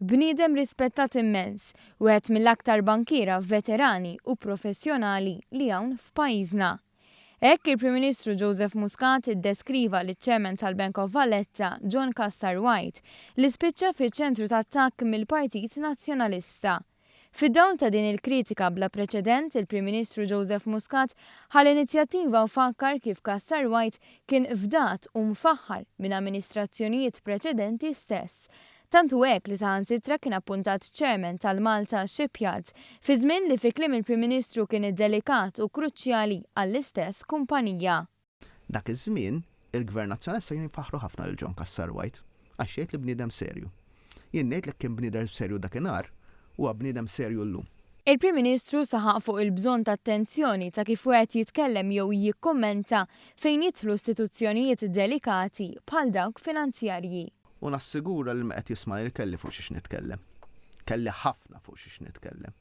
bniedem rispettat immens, wieħed mill-aktar bankiera veterani u professjonali li hawn f'pajjiżna. Hekk il-Prim Ministru Joseph Muscat iddeskriva liċ-Chairman tal-Bank of Valletta, John Castor White, li spiċċa fiċ-ċentru ta' attakk mill-Partit Nazzjonalista. Fid-dawn ta' din il-kritika bla preċedent, il-Prim Ministru Joseph Muscat ħal inizjattiva u fakkar kif Castor White kien fdat u mfaħħar minn amministrazzjonijiet preċedenti stess. Tantu hekk li saħansitra kien appuntat Chairman tal-Malta Shipyards fi żmien li fi kliem il-Prim Ministru kien iddelikat u kruċjali għall-istess kumpanija. Dak iż-żmien, il-Gvern Nazzjonalista kien jinfaħru ħafna lil John Castor White għax jgħid li bniedem serju. Jien ngħidlek kien bniedem serju dakinhar huwa bniedem serju llum. Il-Prim Ministru saħaq fuq il-bżonn ta' attenzjoni ta' kif wieħed jitkellem jew jikkommenta fejn jidħlu istituzzjonijiet delikati bħal dawk finanzjarji. U nassigura li qed jisma' li kelli fuq xiex nitkellem. Kelli ħafna fuq xiex nitkellem.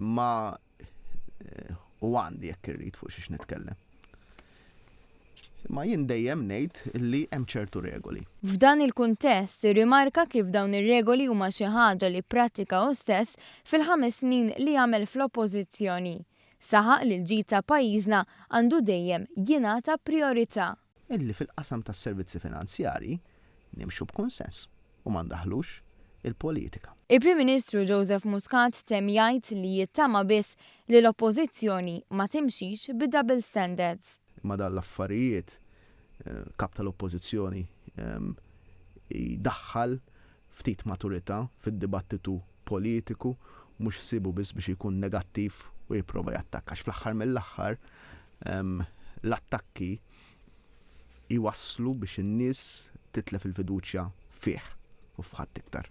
Imma u għandi jekk irrid fuq xiex nitkellem. Ma jien dejjem ngħid li hemm ċertu regoli. F'dan il-kuntest irrimarka kif dawn ir-regoli huma xi ħaġa li prattika hu stess fil-5 snin li għamel fl-oppożizzjoni. Saħaq li l-ġid ta' pajjiżna għandu dejjem jingħata priorità. Illi fil-qasam tas-servizzi finanzjarji nimxu b'konsens u ma ndaħlux il-politika. Il-Prim Ministru Joseph Muscat temm jgħid li jittama biss li l-oppożizzjoni ma timxix bid-double standards. Ma dan l-affarijiet kap tal-oppożizzjoni jdaħħal ftit maturità fid-dibattitu politiku mhux sibu biss biex ikun negattiv u jipprova jattakka. Fl-aħħar mill-aħħar l-attakki jwasslu biex in-nies titlef il-fiduċja fih u f'ħadd iktar.